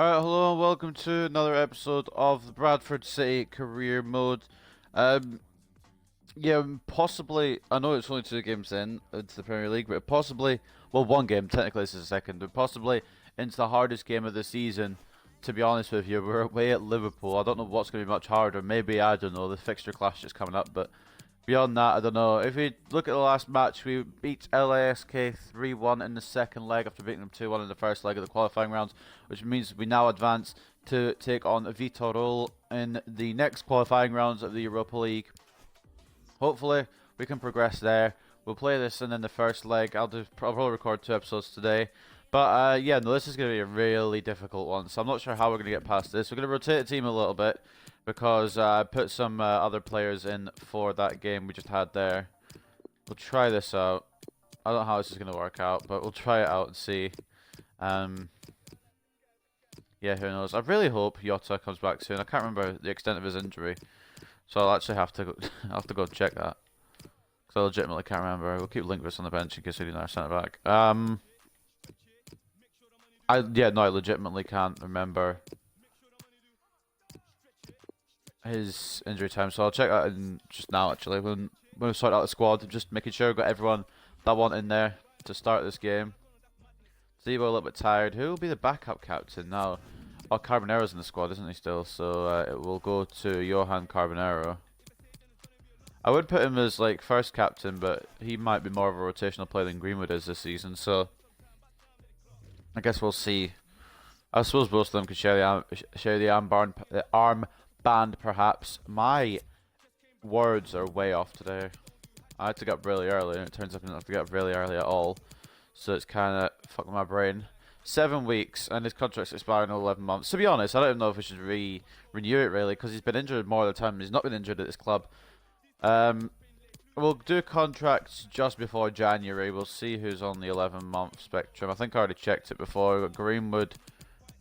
Alright, hello and welcome to another episode of the Bradford City Career Mode. Um, possibly, I know it's only 2 games into the Premier League, but possibly, well, 1 game, technically this is the second, but possibly into the hardest game of the season, to be honest with you. We're away at Liverpool. I don't know what's going to be much harder. Maybe, I don't know, the fixture clash is coming up, but beyond that, I don't know. If we look at the last match, we beat LASK 3-1 in the second leg after beating them 2-1 in the first leg of the qualifying rounds, which means we now advance to take on Viitorul in the next qualifying rounds of the Europa League. Hopefully, we can progress there. We'll play this and then the first leg. I'll probably record 2 episodes today. But yeah, no, this is going to be a really difficult one, so I'm not sure how we're going to get past this. We're going to rotate the team a little bit, because I put some other players in for that game we just had there. We'll try this out. I don't know how this is going to work out, but we'll try it out and see. Yeah, who knows. I really hope Jota comes back soon. I can't remember the extent of his injury, so I'll actually have to go, I'll have to go check that, because I legitimately can't remember. We'll keep Linkvis on the bench in case we need our centre back. I legitimately can't remember his injury time, so I'll check that in just now. Actually, when we sort out the squad, just making sure we've got everyone that I want in there to start this game. Zebo a little bit tired. Who will be the backup captain now? Oh, Carbonero's in the squad, isn't he still? So it will go to Johan Carbonero. I would put him as like first captain, but he might be more of a rotational player than Greenwood is this season. So I guess we'll see. I suppose both of them could share the armband, perhaps. My words are way off today. I had to get up really early, and it turns out I didn't have to get up really early at all. So it's kind of fucking my brain. 7 weeks, and his contract's expiring in 11 months. To be honest, I don't even know if we should renew it, really, because he's been injured more of the time. He's not been injured at this club. We'll do contracts just before January. We'll see who's on the 11-month spectrum. I think I already checked it before. We've got Greenwood.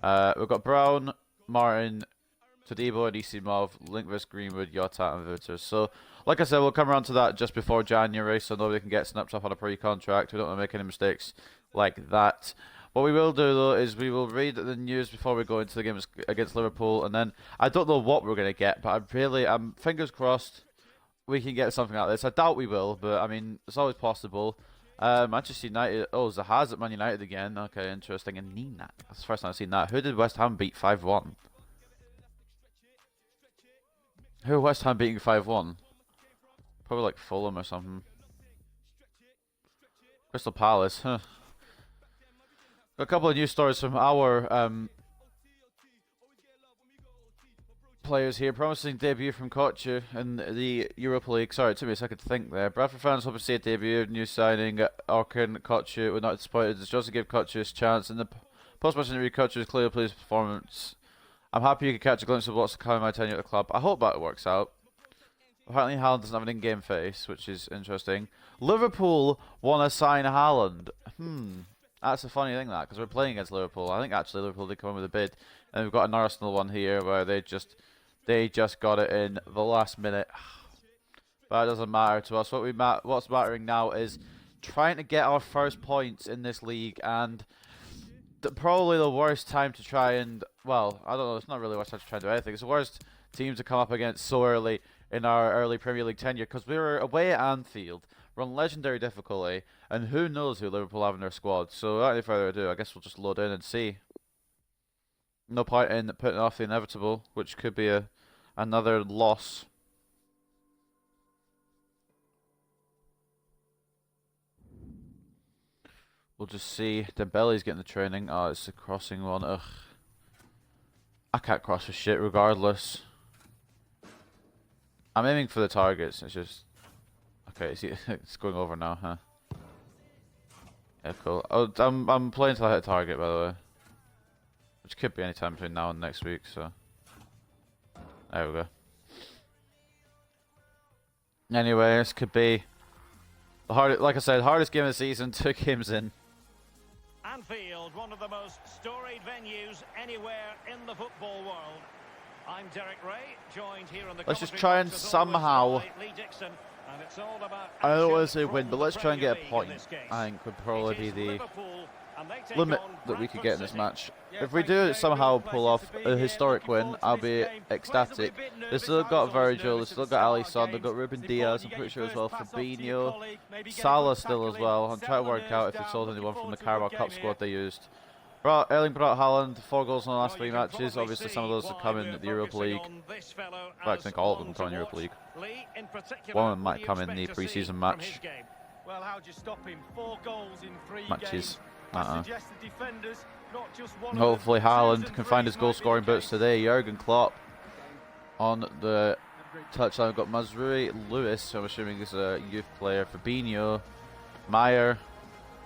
We've got Brown, Martin, Todibo, Anisimov, Linkvis, Greenwood, Jota, and Wouters. So, like I said, we'll come around to that just before January, so nobody can get snapped up on a pre-contract. We don't want to make any mistakes like that. What we will do, though, is we will read the news before we go into the game against Liverpool, and then I don't know what we're going to get, but I'm fingers crossed we can get something out of this. I doubt we will, but I mean, it's always possible. Manchester United. Oh, Zaha's at Man United again. Okay, interesting. And Nina. That's the first time I've seen that. Who did West Ham beat 5-1? Who are West Ham beating 5-1? Probably like Fulham or something. Crystal Palace. Huh. Got a couple of news stories from our players here. Promising debut from Kochu in the Europa League. Sorry, it took me a second to think there. Bradford fans hope to see a debut. New signing Orkan Kochu. We're not disappointed. It's just to give Kochu his chance. In the post-match interview, Kochu is clearly pleased with his performance. I'm happy you could catch a glimpse of what's coming my tenure at the club. I hope that works out. Apparently Haaland doesn't have an in-game face, which is interesting. Liverpool want to sign Haaland. That's a funny thing, that, because we're playing against Liverpool. I think actually Liverpool did come in with a bid. And we've got an Arsenal one here where they just got it in the last minute. But it doesn't matter to us. What's mattering now is trying to get our first points in this league, and probably the worst time to try and, well, I don't know, it's not really the worst time to try and do anything. It's the worst team to come up against so early in our early Premier League tenure, because we were away at Anfield. We're on legendary difficulty, and who knows who Liverpool have in their squad. So without any further ado, I guess we'll just load in and see. No point in putting off the inevitable, which could be another loss. We'll just see. Dembele's getting the training. Oh, it's a crossing one. Ugh. I can't cross for shit regardless. I'm aiming for the targets. It's just... Okay, it's going over now, huh? Yeah, cool. Oh, I'm playing till I hit a target, by the way. Which could be any time between now and next week, so... There we go. Anyway, this could be... like I said, hardest game of the season. 2 games in. Anfield, one of the most storied venues anywhere in the football world. I'm Derek Ray, joined here on the... Let's just try and somehow... I don't want to say win, but let's try and get a point. I think would probably be the limit that we could get in this match. If we do somehow pull off a historic win, I'll be ecstatic. They've still got Virgil, they've still got Alisson, they've got Ruben Diaz, I'm pretty sure as well, Fabinho, Salah still as well. I'm trying to work out if they sold anyone from the Carabao Cup squad they used. Erling Braut Haaland, 4 goals in the last 3 matches. Obviously some of those have come in the Europa League. In fact, I think all of them come in Europa League. One of them might come in the pre-season match. Well, how do you stop him? 4 goals in 3 matches. games. Hopefully Haaland can find his goal-scoring boots today. Jurgen Klopp on the touchline. We've got Mazrui Lewis, who I'm assuming is a youth player. Fabinho, Meyer,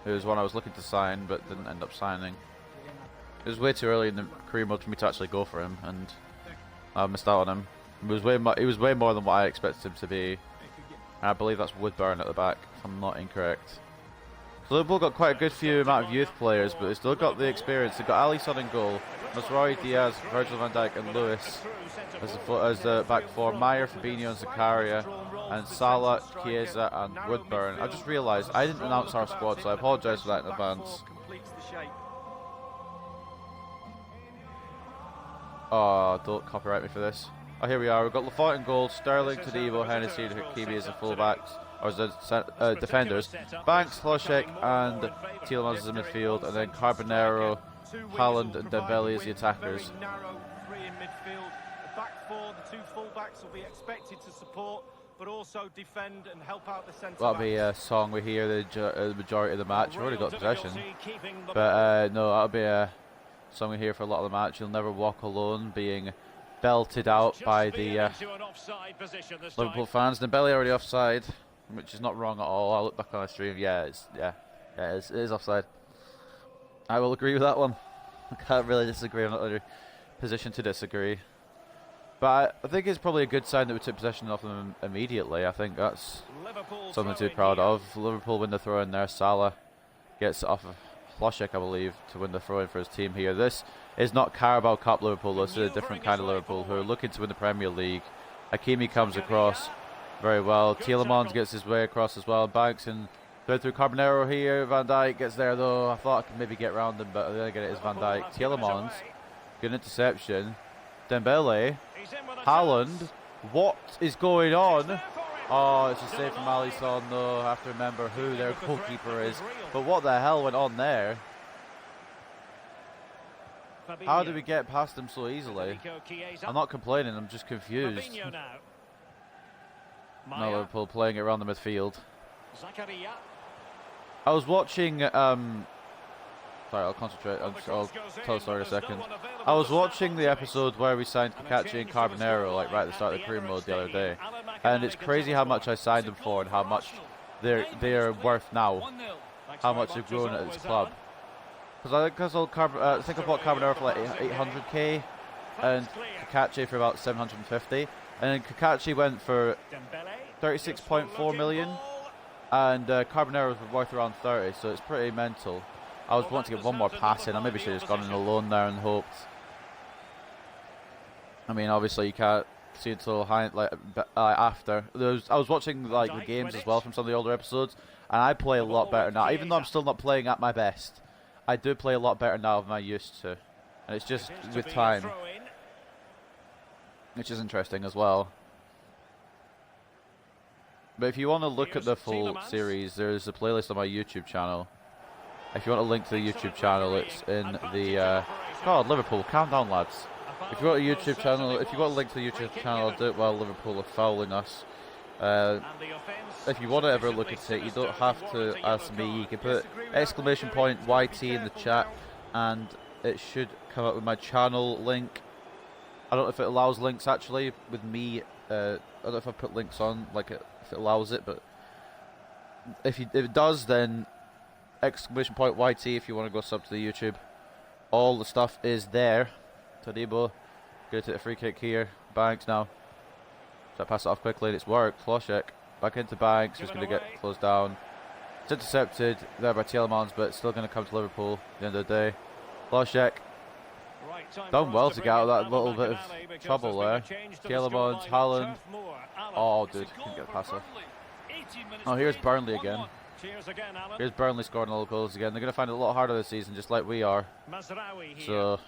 who's one I was looking to sign but didn't end up signing. It was way too early in the career mode for me to actually go for him, and I missed out on him. He was way more than what I expected him to be. And I believe that's Woodburn at the back, if I'm not incorrect. So Liverpool got quite a good few amount of youth players, but they still got the experience. They've got Alisson in goal, Mazraoui, Diaz, Virgil van Dijk and Lewis as the back four, Meyer, Fabinho and Zakaria, and Salah, Chiesa and Woodburn. I just realised I didn't announce our squad, so I apologise for that in advance. Oh, don't copyright me for this. Oh, here we are. We've got Lafont in goal, Sterling, Todibo, Hennessy, and Hakimi as the fullbacks, or as the defenders. Banks, Hlošek, and Tielemans as the midfield, and then Carbonero, Haaland, and Dembele as the attackers. That'll be a song we hear the majority of the match. We've already got possession, but no, that'll be a song we hear for a lot of the match. You'll Never Walk Alone, being belted out by the Liverpool fans. Dembele already offside, which is not wrong at all. I look back on the stream. It is offside. I will agree with that one. I can't really disagree. I'm not in a position to disagree. But I think it's probably a good sign that we took possession of them immediately. I think that's something to be proud of. Liverpool win the throw in there. Salah gets it off of Hlošek, I believe, to win the throw-in for his team here. This is not Carabao Cup Liverpool. This is a different kind of Liverpool who are looking to win the Premier League. Hakimi comes across very well. Tielemans gets his way across as well. Banks and through Carbonero here. Van Dijk gets there though. I thought I could maybe get around him, but then again it is Van Dijk. Tielemans, good interception. Dembele, Haaland, what is going on? Oh, it's a save from Alisson though. I have to remember who their goalkeeper is. But what the hell went on there? How did we get past them so easily? I'm not complaining, I'm just confused. No, Liverpool playing it around the midfield. I was watching, sorry, I'll concentrate, I'll tell the story in a second. I was watching the episode where we signed Kakachi and Carbonero, like right at the start of the career mode the other day. And it's crazy how much I signed them for and how much they're worth now. How much they've grown at this club. Because I think I bought Carbonero for like 800k and Kakachi for about 750. And then Kakachi went for 36.4 million. And Carbonero was worth around 30, so it's pretty mental. I was wanting to get one more pass in. I maybe should have just gone in alone there and hoped. I mean, obviously you can't see until after. I was watching like the games as well from some of the older episodes, and I play a lot better now. Even though I'm still not playing at my best, I do play a lot better now than I used to, and it's just with time, which is interesting as well. But if you want to look at the full series, there's a playlist on my YouTube channel. If you want a link to the YouTube channel, it's in the God, Liverpool, calm down lads. If you want a YouTube channel, if you want a link to the YouTube channel, I'll do it while Liverpool are fouling us. If you want to ever look at it, you don't have to ask me. You can put exclamation point YT in the chat and it should come up with my channel link. I don't know if it allows links actually with me. I don't know if I put links on, like if it allows it, but if it does, then exclamation point YT if you want to go sub to the YouTube. All the stuff is there. Todibo, gonna take a free kick here. Banks now. So I pass it off quickly and it's worked. Hlošek back into Banks, who's gonna get closed down. It's intercepted there by Tielemans, but still gonna come to Liverpool at the end of the day. Hlošek done well to get out of that little bit of trouble there. Tielemans, Haaland. Oh dude, couldn't get a pass off. Oh, here's Burnley again. Cheers again, Alan. Here's Burnley scoring all the goals again. They're going to find it a lot harder this season, just like we are. Mazraoui here. So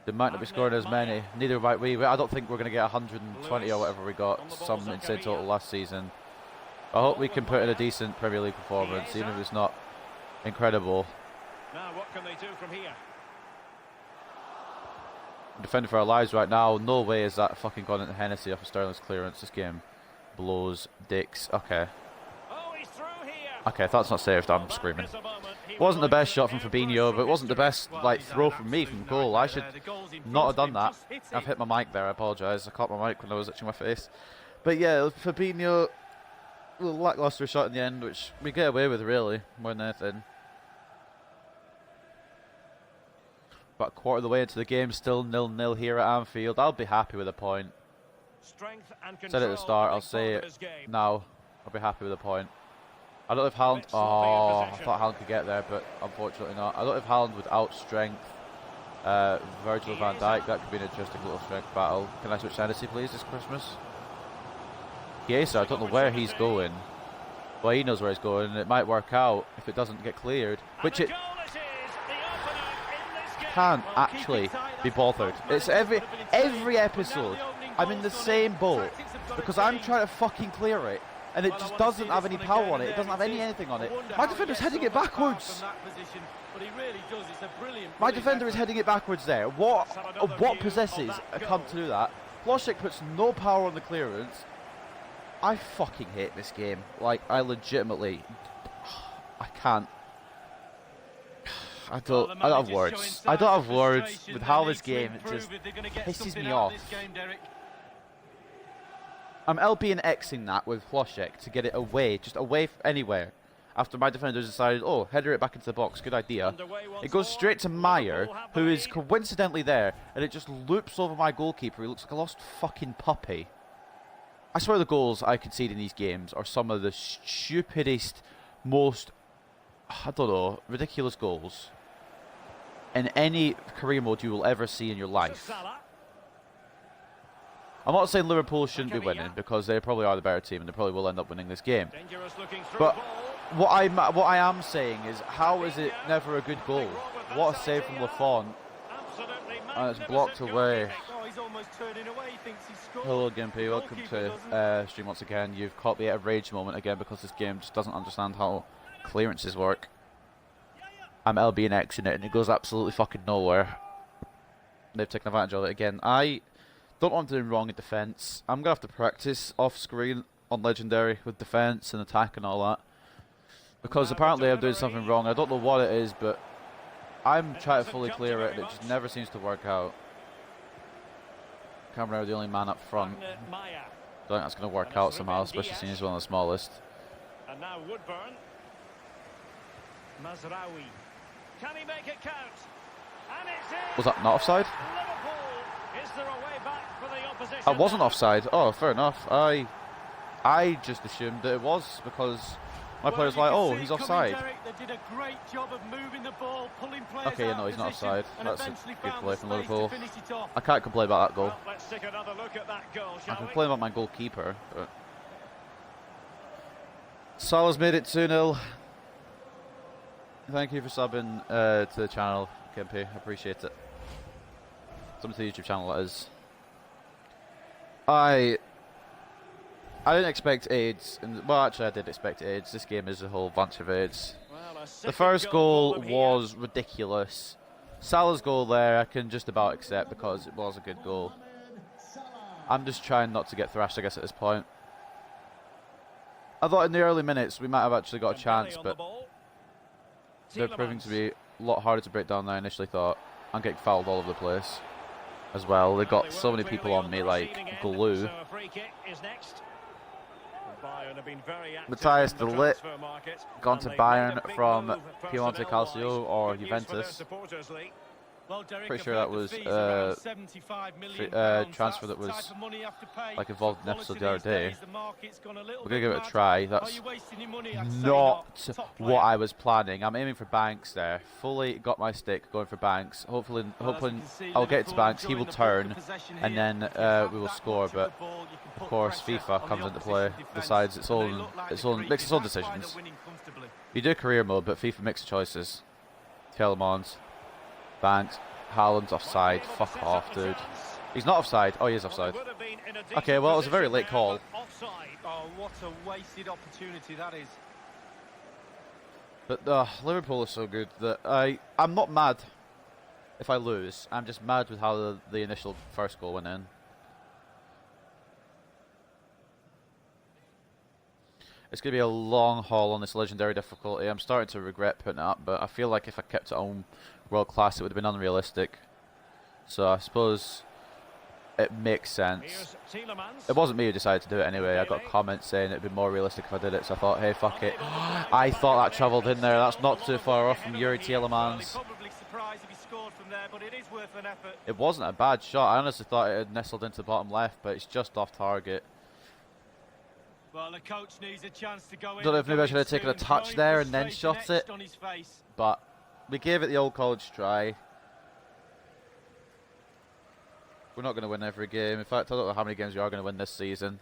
they might not be scoring as many. Neither might we. I don't think we're going to get 120 or whatever we got. Some insane total last season. I hope we can put in a decent Premier League performance, even if it's not incredible. Now what can they do from here? Defending for our lives right now. No way is that fucking gone into Hennessy off of Sterling's clearance. This game blows dicks. Okay. Oh, he's through here. Okay, if that's not saved, I'm screaming. Wasn't the best shot from Fabinho, but it wasn't the best like throw from me from goal. I should not have done that. I've hit my mic there. I apologise. I caught my mic when I was itching my face. But yeah, Fabinho, a little lacklustre shot in the end, which we get away with really more than anything. About a quarter of the way into the game, still 0-0 here at Anfield. I'll be happy with a point. Strength and Said it at the start, I'll say it now. I'll be happy with a point. I don't know if Haaland... Oh, I thought Haaland could get there, but unfortunately not. I don't know if Haaland without strength, Virgil van Dijk, that could be an interesting little strength battle. Can I switch Hennessy, please, this Christmas? Chiesa, I don't know where he's going. Well, he knows where he's going, and it might work out if it doesn't get cleared. Which it can't actually be bothered. It's every episode I'm in the same boat because I'm trying to fucking clear it and it just doesn't have any power on it. It doesn't have anything on it. My defender's heading it backwards. My defender is heading it backwards there. What possesses a cunt to do that? Ploshek puts no power on the clearance. I fucking hate this game. Like, I legitimately, I can't. I don't have words. I don't have words with how this game just pisses me off. I'm LB and Xing that with Ploshek to get it away, just away anywhere. After my defenders decided, oh, header it back into the box, good idea. It goes straight to Meyer, who is coincidentally there, and it just loops over my goalkeeper. He looks like a lost fucking puppy. I swear the goals I concede in these games are some of the stupidest, most, I don't know, ridiculous goals in any career mode you will ever see in your life. I'm not saying Liverpool shouldn't be winning because they probably are the better team and they probably will end up winning this game. But what I am saying is, how is it never a good goal? What a save from Lafont. And it's blocked away. Hello Gimpy, welcome to stream once again. You've caught me at a rage moment again because this game just doesn't understand how clearances work. I'm LB and X in it and it goes absolutely fucking nowhere. They've taken advantage of it again. I don't know what I'm doing wrong in defence. I'm going to have to practice off screen on Legendary with defence and attack and all that. Because apparently I'm doing something wrong. I don't know what it is, but I'm trying to fully clear it and it just never seems to work out. Cameron are the only man up front. I don't think that's going to work out somehow, especially seeing he's one of the smallest. And now Woodburn. Mazraoui. Can he make it count? And it's in. Was that not offside? Liverpool. Is there a way back for the opposition? I wasn't offside. Oh, fair enough. I just assumed that it was because my player's like, oh, he's offside. They did a great job of moving the ball, pulling players Okay, out no, he's not position, offside. and That's a eventually good found play the from space to Liverpool. finish it off. I can't complain about that goal. Well, let's take another look at that goal, I shall can we? complain about my goalkeeper. But Salah's made it 2-0. Thank you for subbing to the channel, Gimpy. I appreciate it. Something to the YouTube channel, that is. I didn't expect AIDS. Well, actually, I did expect AIDS. This game is a whole bunch of AIDS. Well, The first goal was ridiculous. Salah's goal there, I can just about accept because it was a good goal. I'm just trying not to get thrashed, I guess, at this point. I thought in the early minutes we might have actually got a chance, but they're proving to be a lot harder to break down than I initially thought. I'm getting fouled all over the place as well. They've got so many people on me like glue. Matthias de Ligt gone to Bayern from Piemonte Calcio or Juventus. Well, Derek, Pretty I've sure heard that the was fees around £75 million. transfer that That's the was type of money you have to pay. like involved in the episode the other Quality these day. days, the market's gone a little We're gonna bit give it a mad. try. Are That's you wasting your money? I'd say not Top what player. I was planning. I'm aiming for Banks there. Fully got my stick going for Banks. Hopefully, Well, as hoping you can see, I'll get it to Liverpool Banks. He will enjoying the bulk turn, of possession and here. then If you have we will that score. much of But the ball, you can of put course, pressure FIFA on comes the into play. opposition defence, Decides its and they own, look like its they're own, makes its own creeping. That's why decisions. they're winning comfortably. You do career mode, but FIFA makes choices. Telemans, Banks, Haaland's offside. Fuck off, dude. He's not offside. Oh, he is offside. Okay, well, it was a very late call. Oh, what a wasted opportunity that is. But Liverpool is so good that I'm not mad if I lose. I'm just mad with how the initial first goal went in. It's going to be a long haul on this legendary difficulty. I'm starting to regret putting it up, but I feel like if I kept it on world class, it would have been unrealistic. So I suppose it makes sense. It wasn't me who decided to do it anyway. I got a comment saying it'd be more realistic if I did it, so I thought, hey, fuck it. I thought that travelled in there. That's not too far off from Yuri Tielemans. Probably surprised if he scored from there, but it is worth an effort. It wasn't a bad shot. I honestly thought it had nestled into the bottom left, but it's just off target. Well, the coach needs a chance to go in. Don't know if maybe I should have taken a touch there and then shot it, but we gave it the old college try. We're not going to win every game. In fact, I don't know how many games we are going to win this season.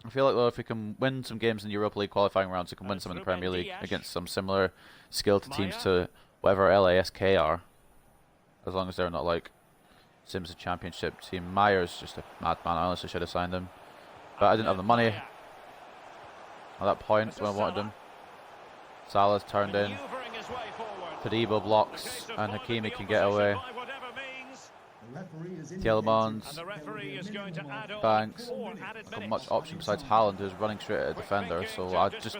I feel like, though, if we can win some games in the Europa League qualifying rounds, we can win some in the Premier League against some similar skilled teams to whatever LASK are. As long as they're not like Sims' championship team. Meyer's just a madman. I honestly should have signed him. But I didn't have the money at that point when I wanted him. Salah's turned in. Tadibo blocks, and Hakimi can get away. Tielemans, Banks, not much option besides Haaland, who's running straight at a defender. So I just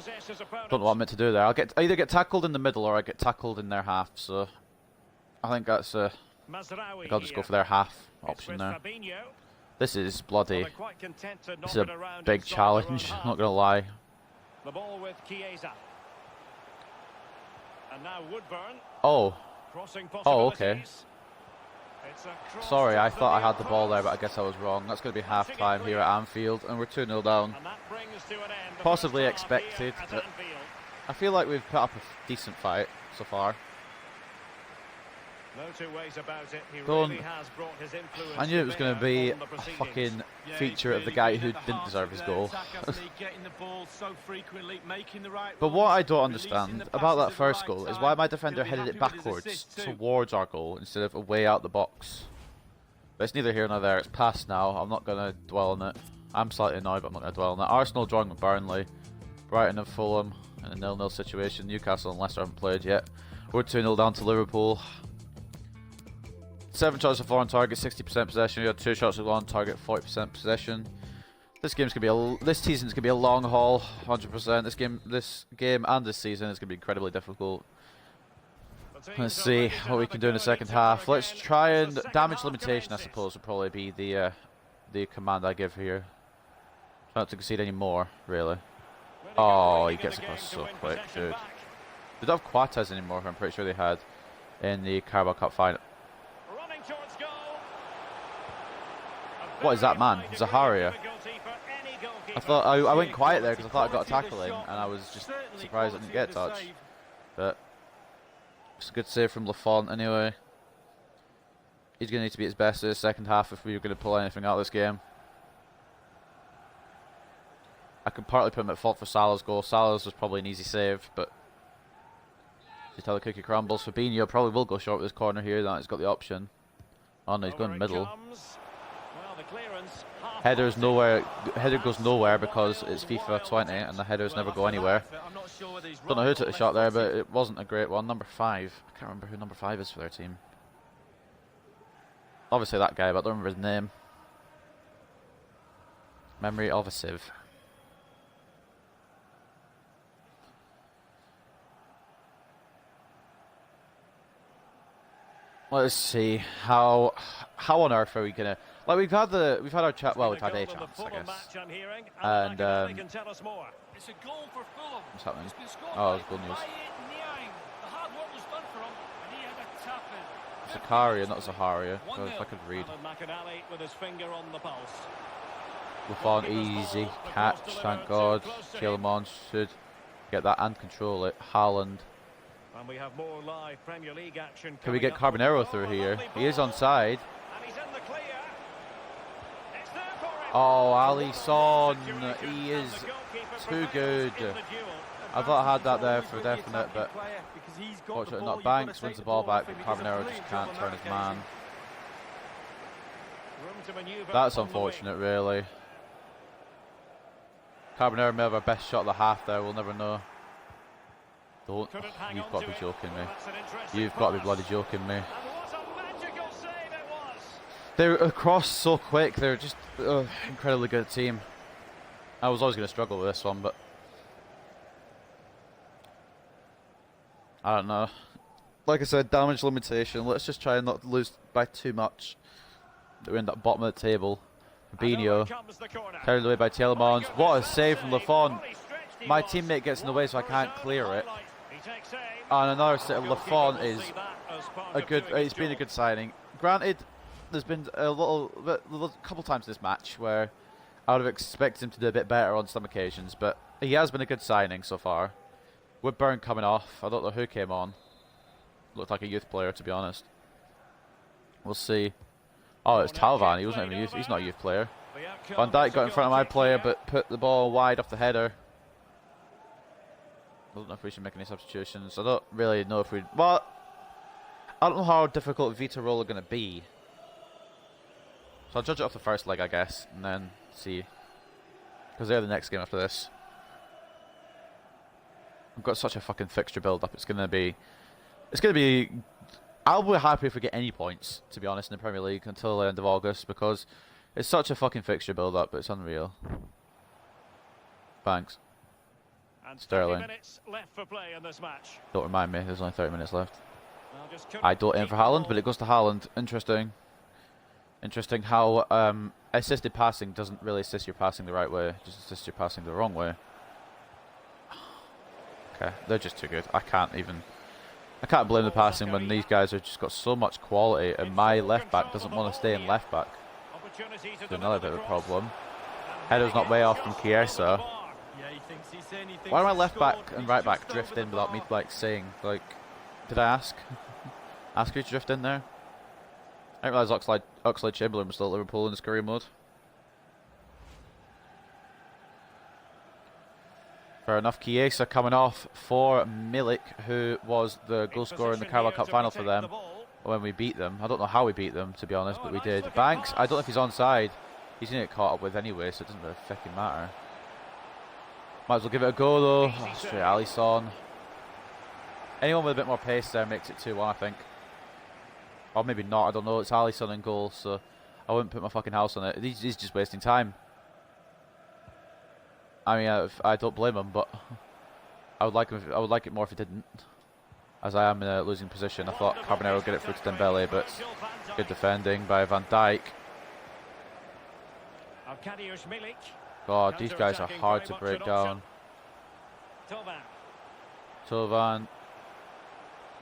don't know what I'm meant to do there. I either get tackled in the middle or I get tackled in their half. So I think that's I think I'll just go for their half option there. This is bloody. This is a big challenge. Not gonna lie. The ball with Chiesa. And now Woodburn. Oh. Oh, okay. Sorry, I thought I had the ball there, but I guess I was wrong. That's going to be half-time here at Anfield, and we're 2-0 down. Possibly expected, but I feel like we've put up a decent fight so far. No two ways about it. He Don't. really has brought his influence. I knew it was going to be a proceedings. fucking feature of the guy who didn't deserve his goal. But what I don't understand about that first goal is why my defender headed it backwards towards our goal instead of away out the box. But it's neither here nor there. It's past now. I'm not going to dwell on it. I'm slightly annoyed, but I'm not going to dwell on it. Arsenal drawing with Burnley. Brighton and Fulham in a 0-0 situation. Newcastle and Leicester haven't played yet. We're 2-0 down to Liverpool. 7 shots of 4 on target, 60% possession. We got 2 shots of 1 on target, 40% possession. This season's gonna be a long haul, 100%. This game and this season is gonna be incredibly difficult. Let's see what we can do in the second half. Let's try and damage limitation. I suppose would probably be the command I give here. Try not to concede any more, really. Oh, he gets across so quick, dude. They don't have Quates anymore. I'm pretty sure they had in the Carabao Cup final. What is that, man? Zaharia. I thought I went quiet there because I thought I got a tackle in, and I was just surprised I didn't get a touch. But it's a good save from Lafont anyway. He's going to need to be at his best in the second half if we were going to pull anything out of this game. I can partly put him at fault for Salah's goal. Salah's was probably an easy save, but just how the cookie crumbles. Fabinho probably will go short with this corner here. Now he's got the option. Oh no, he's going middle. Header's nowhere. Header goes nowhere because it's FIFA 20 and the headers never go anywhere. Don't know who took the shot there, but it wasn't a great one. Number 5. I can't remember who number 5 is for their team. Obviously that guy, but I don't remember his name. Memory of a sieve. Let's see how on earth are we gonna we've had our chat. Well, we've had a chance, I guess. And It's a goal for Fulham. what's happening? Oh, it's good news. Zakaria, not Zaharia. God, if I could read. With his finger on the pulse. Lafon, easy catch, thank God. Tielemans should get that and control it. Haaland. And we have more live Premier League action. Can we get Carbonero through here? He is onside. And he's in the clear. It's there for him. Oh, Alisson, he is too good. I thought I had that there for definite, but fortunately not. Banks wins the ball back, but Carbonero just can't turn his man. That's unfortunate, really. Carbonero may have our best shot of the half there, we'll never know. Don't. You've got to be joking me. You've got to be bloody joking me. They're across so quick, they're just incredibly good team. I was always going to struggle with this one, but I don't know. Like I said, damage limitation. Let's just try and not lose by too much. We're in that bottom of the table. Fabinho carried away by Tielemans. What a save from Lafon. My teammate gets in the way, so I can't clear it. And another set of Lafon is a good. It's been a good signing. Granted, there's been a couple times this match where I would have expected him to do a bit better on some occasions, but he has been a good signing so far. Woodburn coming off. I don't know who came on. Looked like a youth player, to be honest. We'll see. Oh, it's Talvan. He wasn't even a youth. He's not a youth player. Van Dijk got in front of my player, but put the ball wide off the header. I don't know if we should make any substitutions. I don't really know if we. Well, I don't know how difficult Vita Roll are going to be. So I'll judge it off the first leg, I guess, and then see. Because they're the next game after this. I've got such a fucking fixture build up. It's going to be. I'll be happy if we get any points, to be honest, in the Premier League until the end of August, because it's such a fucking fixture build up. It's unreal. Thanks. And Sterling. Minutes left for play in this match. Don't remind me. There's only 30 minutes left. I don't aim for Haaland, but it goes to Haaland. Interesting. Interesting how assisted passing doesn't really assist your passing the right way, just assists your passing the wrong way. Okay, they're just too good. I can't blame the passing when these guys have just got so much quality, and my left back doesn't want to stay in left back. It's another bit of a problem. Header's not way off from Chiesa. Why do my left back and right back drift in without me saying, did I ask? Ask you to drift in there? I didn't realise Oxlade-Chamberlain was still at Liverpool in his career mode. Fair enough. Chiesa coming off for Milik, who was the goal scorer in the Carabao Cup final for them when we beat them. I don't know how we beat them, to be honest, but we did. Banks, I don't know if he's onside. He's going to get caught up with anyway, so it doesn't really fucking matter. Might as well give it a go, though. Oh, straight Alisson. Anyone with a bit more pace there makes it 2-1, I think. Or maybe not, I don't know. It's Alisson in goal, so I wouldn't put my fucking house on it. He's just wasting time. I mean, I don't blame him, but I would like it more if he didn't. As I am in a losing position, I thought Carbonero would get it through to Dembele, but good defending by Van Dijk. God, these guys are hard to break down. Tovan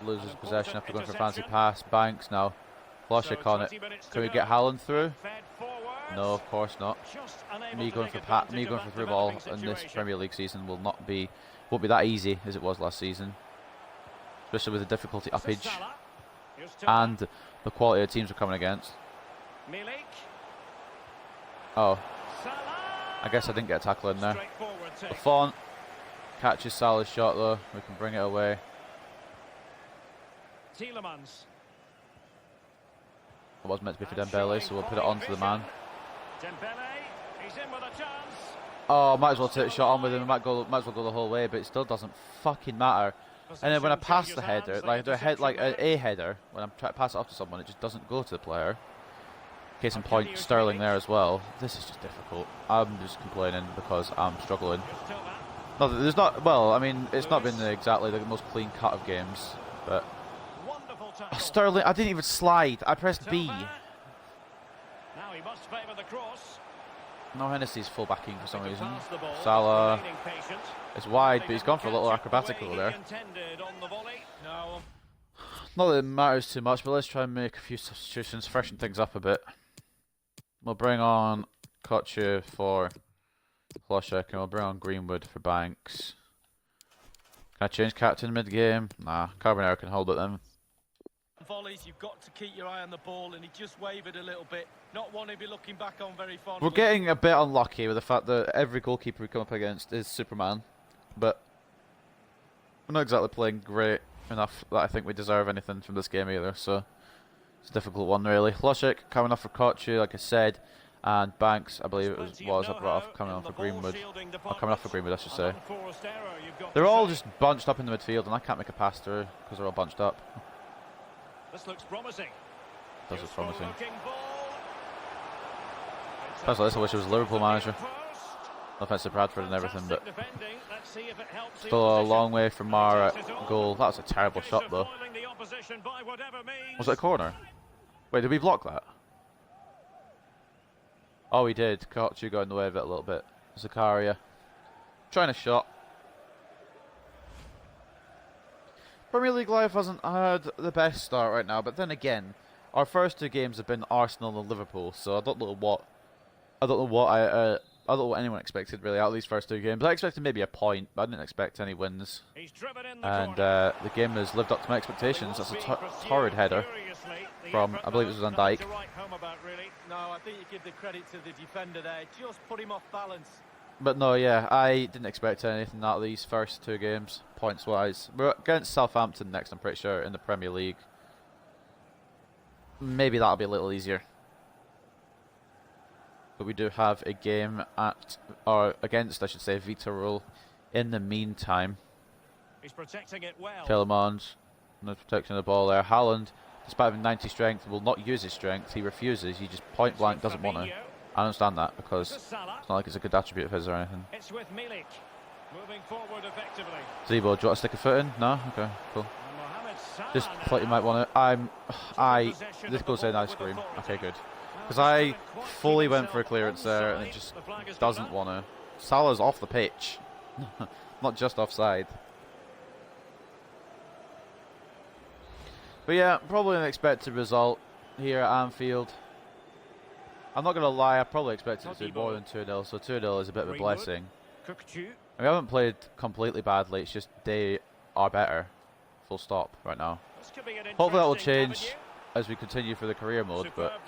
loses possession after going for a fancy pass. Banks now. Floshik on it. Can we get Haaland through? No, of course not. Me going for through ball in this Premier League season won't be that easy as it was last season, especially with the difficulty uppage and the quality of teams we're coming against. Oh, I guess I didn't get a tackle in there. Lafont catches Salah's shot though. We can bring it away. It was meant to be for Dembele, so we'll put it on to the man. Oh, might as well take a shot on with him. Might as well go the whole way, but it still doesn't fucking matter. And then when I pass the header, a header, when I'm trying to pass it off to someone, it just doesn't go to the player. Case in point, Sterling there as well. This is just difficult. I'm just complaining because I'm struggling. No, there's not. Well, I mean, it's not been exactly the most clean cut of games, but. Oh, Sterling, I didn't even slide. I pressed B. Now he must favour the cross. No, Hennessy's full backing for some reason. Salah is wide, but he's gone for a little acrobatical there. Not that it matters too much, but let's try and make a few substitutions, freshen things up a bit. We'll bring on Kocher for Hlošek, and we'll bring on Greenwood for Banks. Can I change captain mid-game? Nah, Carbonero can hold it then. Volleys, you've got to keep your eye on the ball, and he just wavered a little bit. Not one to be looking back on very fondly. We're getting a bit unlucky with the fact that every goalkeeper we come up against is Superman, but we're not exactly playing great enough that I think we deserve anything from this game either, so it's a difficult one really. Hlošek coming off for Kocher, like I said, and Banks, I believe it was I brought off coming on for Greenwood. Or coming off for Greenwood, I should say. They're all just bunched up in the midfield, and I can't make a pass through because they're all bunched up. This looks promising. Does look promising. Personally, I wish it was a Liverpool manager. No offense to Bradford and everything, but still a long way from our goal. That was a terrible shot, though. Was it a corner? Wait, did we block that? Oh, we did. Kocher got in the way of it a little bit. Zakaria trying a shot. Premier League life hasn't had the best start right now, but then again, our first two games have been Arsenal and Liverpool, so I don't know what anyone expected really out of these first two games. I expected maybe a point, but I didn't expect any wins. And the game has lived up to my expectations. That's a torrid header from, I believe it was Van Dijk. No, I think you give the credit to the defender there. Just put him off balance. But no, yeah, I didn't expect anything out of these first two games, points-wise. We're against Southampton next, I'm pretty sure, in the Premier League. Maybe that'll be a little easier. But we do have a game against, I should say, Vitorul in the meantime. He's protecting it well. Tielemans, no protection of the ball there. Haaland, despite having 90 strength, will not use his strength. He refuses. He just point blank doesn't want to. I understand that because it's not like it's a good attribute of his or anything. It's with Milik. Moving forward effectively. Zebo, do you want to stick a foot in? No? Okay, cool. Just thought you might want to. This goes in, I scream. Okay, good. Because I fully went for a clearance there and it just doesn't want to. Salah's off the pitch. Not just offside. But yeah, probably an expected result here at Anfield. I'm not going to lie, I probably expected it to be more than 2-0, so 2-0 is a bit of a blessing. We haven't played completely badly, it's just they are better. Full stop right now. Hopefully that will change as we continue for the career mode, but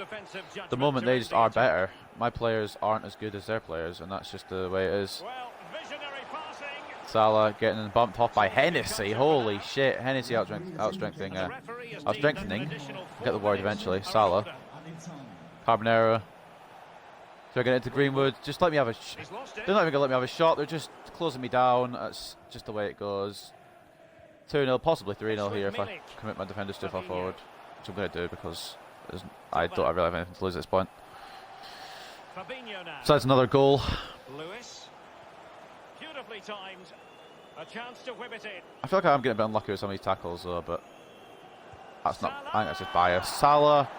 the moment they just are better, my players aren't as good as their players, and that's just the way it is. Salah getting bumped off by Hennessy. Holy shit, Hennessy outstrengthening. Get the word eventually. Salah. Carbonero. So I get into Greenwood. Just let me have a. They're not even gonna let me have a shot. They're just closing me down. That's just the way it goes. 2-0, possibly 3-0 here if I commit my defenders too far forward, which I'm gonna do because I don't really have anything to lose at this point. So that's another goal. Beautifully timed. A chance to whip it in. I feel like I'm getting a bit unlucky with some of these tackles though, but that's not. I think that's just bias. Salah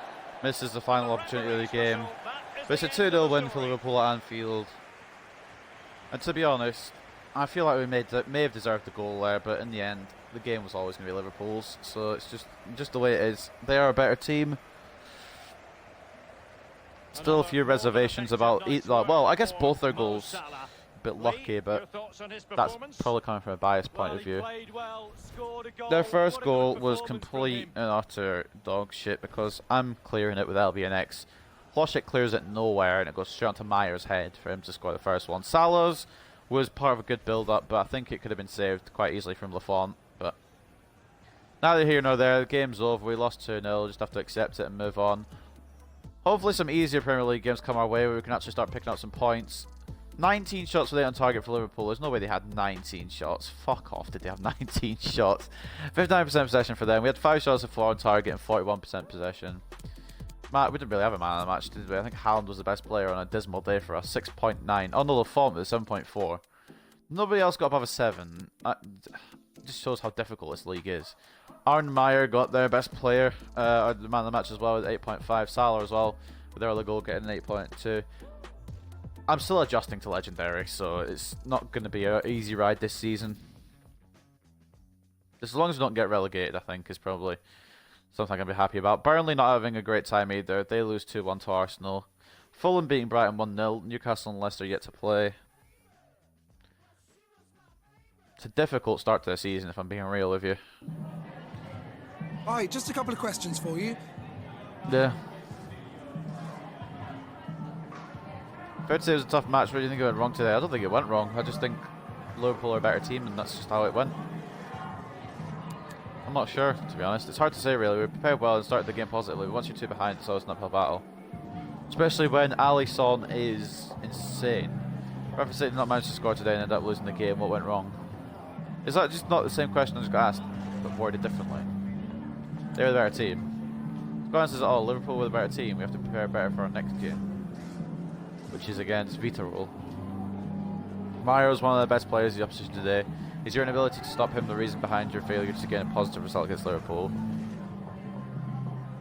misses the final opportunity of the game. But it's a 2-0 win for Liverpool at Anfield. And to be honest, I feel like we may have deserved the goal there, but in the end, the game was always going to be Liverpool's. So it's just the way it is. They are a better team. Still a few reservations about well, I guess both their goals. A bit lucky, but that's probably coming from a biased point of view. Their first goal was complete and utter dog shit because I'm clearing it with LBNX. Hlošek clears it nowhere and it goes straight onto Meyer's head for him to score the first one. Salah's was part of a good build-up, but I think it could have been saved quite easily from Lafont. But neither here nor there. The game's over. We lost 2-0. Just have to accept it and move on. Hopefully some easier Premier League games come our way where we can actually start picking up some points. 19 shots were they on target for Liverpool. There's no way they had 19 shots. Fuck off, did they have 19 shots? 59% possession for them. We had 5 shots of 4 on target and 41% possession. We didn't really have a man of the match, did we? I think Haaland was the best player on a dismal day for us. 6.9. Oh no, Lafont was 7.4. Nobody else got above a 7. Just shows how difficult this league is. Arne Meyer got their best player, the man of the match as well with 8.5. Salah as well with their other goal getting an 8.2. I'm still adjusting to Legendary, so it's not going to be an easy ride this season. As long as we don't get relegated, I think, is probably Something I can be happy about. Burnley not having a great time either. They lose 2-1 to Arsenal. Fulham beating Brighton 1-0. Newcastle and Leicester yet to play. It's a difficult start to the season, if I'm being real with you. Hi, just a couple of questions for you. Yeah. Fair to say it was a tough match. What do you think it went wrong today? I don't think it went wrong. I just think Liverpool are a better team, and that's just how it went. I'm not sure, to be honest. It's hard to say, really. We prepared well and started the game positively, but once you're 2 behind, it's always an uphill battle. Especially when Alisson is insane. Bradford City did not manage to score today and ended up losing the game. What went wrong? Is that just not the same question I just got asked, but worded differently? They're the better team. Squad says, oh, Liverpool were the better team. We have to prepare better for our next game. Which is, again, it's Vita rule. Mario is one of the best players of the opposition today. Is your inability to stop him the reason behind your failure to get a positive result against Liverpool?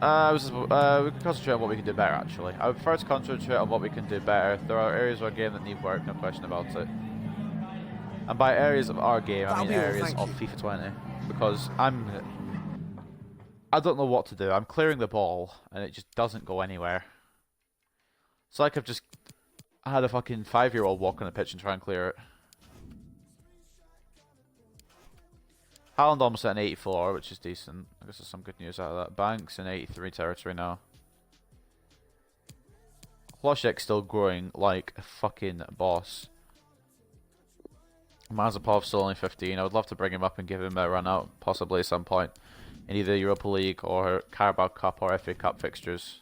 We can concentrate on what we can do better, actually. I would prefer to concentrate on what we can do better. There are areas of our game that need work, no question about it. And by areas of our game, I mean areas of FIFA 20. Because I don't know what to do. I'm clearing the ball, and it just doesn't go anywhere. It's like I've just had a fucking 5-year-old walk on the pitch and try and clear it. Haaland almost at an 84, which is decent. I guess there's some good news out of that. Banks in 83 territory now. Hlošek still growing like a fucking boss. Mazepov still only 15. I would love to bring him up and give him a run out, possibly at some point, in either Europa League or Carabao Cup or FA Cup fixtures.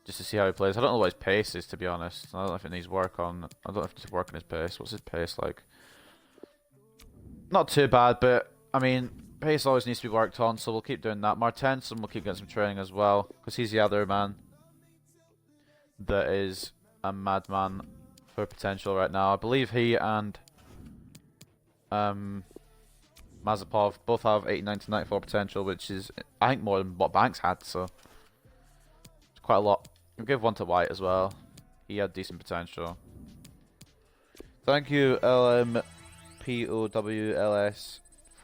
Just to see how he plays. I don't know what his pace is, to be honest. I don't know if it needs work on. I don't know if it needs work on his pace. What's his pace like? Not too bad, but I mean, pace always needs to be worked on, so we'll keep doing that. Martensen will keep getting some training as well, because he's the other man that is a madman for potential right now. I believe he and Mazepov both have 80, 90, 94 potential, which is, I think, more than what Banks had, so it's quite a lot. We'll give one to White as well. He had decent potential. Thank you, LMPOWLS,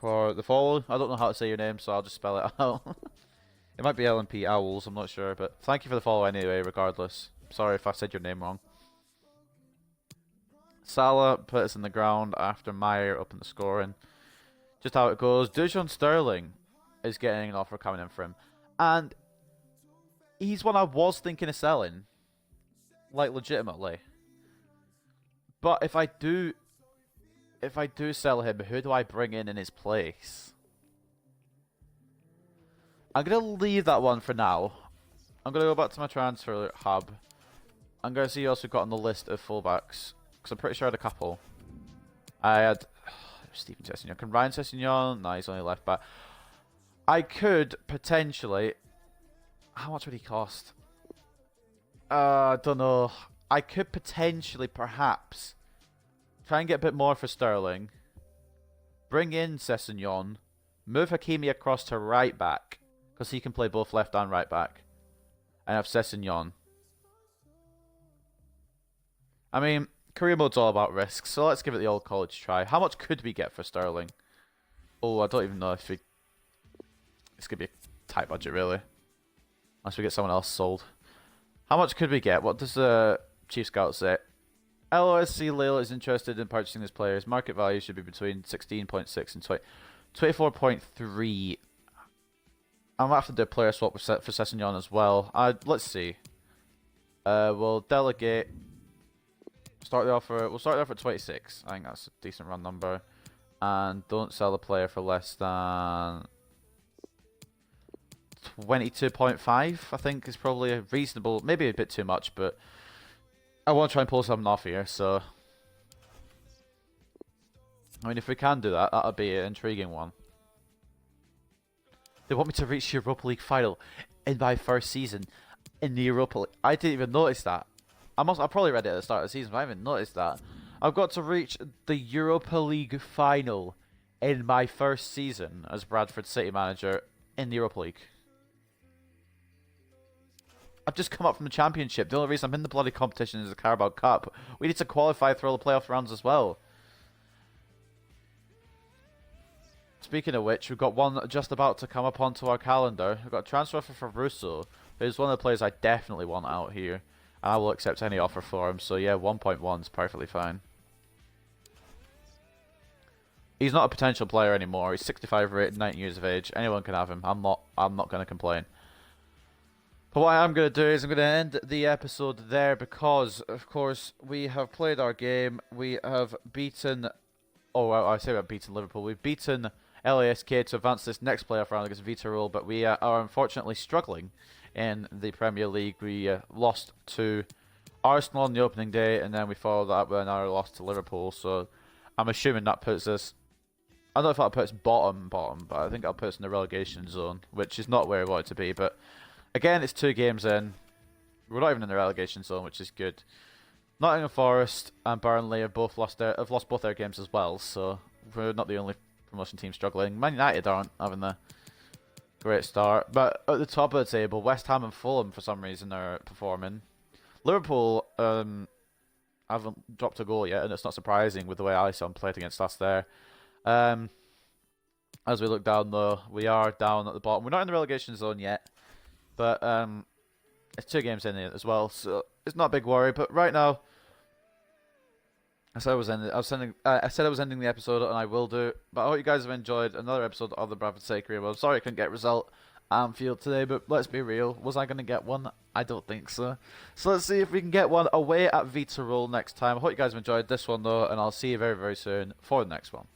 for the follow. I don't know how to say your name, so I'll just spell it out. It might be LMP Owls, I'm not sure, but thank you for the follow anyway, regardless. Sorry if I said your name wrong. Salah put us in the ground after Meyer up in the scoring. Just how it goes. Dujon Sterling is getting an offer coming in for him. And he's one I was thinking of selling. Like, legitimately. But if I do sell him, who do I bring in his place? I'm going to leave that one for now. I'm going to go back to my transfer hub. I'm going to see who else we've got on the list of fullbacks. Because I'm pretty sure I had a couple. I had Stephen Sessegnon. Can Ryan Sessegnon? No, he's only left back. I could potentially... How much would he cost? I don't know. I could potentially, perhaps, try and get a bit more for Sterling. Bring in Sessegnon. Move Hakimi across to right back. Because he can play both left and right back. And have Sessegnon. I mean, career mode's all about risks, so let's give it the old college try. How much could we get for Sterling? Oh, I don't even know if we... This could be a tight budget, really. Unless we get someone else sold. How much could we get? What does the Chief Scout say? LOSC Lille is interested in purchasing this player. His market value should be between 16.6 and 24.3. I'm going to have to do a player swap for Sessegnon as well. Let's see. We'll delegate... Start the offer. We'll start the offer at 26. I think that's a decent run number. And don't sell the player for less than 22.5. I think is probably a reasonable, maybe a bit too much, but I want to try and pull something off here. So, I mean, if we can do that, that'll be an intriguing one. They want me to reach the Europa League final in my first season in the Europa League. I didn't even notice that. I probably read it at the start of the season, but I haven't noticed that. I've got to reach the Europa League final in my first season as Bradford City manager in the Europa League. I've just come up from the Championship. The only reason I'm in the bloody competition is the Carabao Cup. We need to qualify through all the playoff rounds as well. Speaking of which, we've got one just about to come up onto our calendar. We've got a transfer for Russo, who's one of the players I definitely want out here. And I will accept any offer for him. So yeah, 1.1 is perfectly fine. He's not a potential player anymore. He's 65 rated, 19 years of age. Anyone can have him. I'm not going to complain. But what I am going to do is I'm going to end the episode there because, of course, we have played our game. We have beaten... Oh, well, I say we have beaten Liverpool. We've beaten LASK to advance this next playoff round against Viitorul, but we are unfortunately struggling in the Premier League. We lost to Arsenal on the opening day, and then we followed that with another loss to Liverpool. So I'm assuming that puts us... I don't know if that puts bottom, but I think that'll put us in the relegation zone, which is not where we want it to be, but... Again, it's 2 games in. We're not even in the relegation zone, which is good. Nottingham Forest and Burnley have lost both their games as well, so we're not the only promotion team struggling. Man United aren't having a great start, but at the top of the table, West Ham and Fulham for some reason are performing. Liverpool haven't dropped a goal yet, and it's not surprising with the way Alisson played against us there. As we look down, though, we are down at the bottom. We're not in the relegation zone yet. But it's 2 games in it as well, so it's not a big worry. But right now, I said I was ending the episode, and I will do. But I hope you guys have enjoyed another episode of the Bradford Sacred. Well, I'm sorry I couldn't get a result at Anfield today, but let's be real. Was I going to get one? I don't think so. So let's see if we can get one away at Viitorul next time. I hope you guys have enjoyed this one, though, and I'll see you very, very soon for the next one.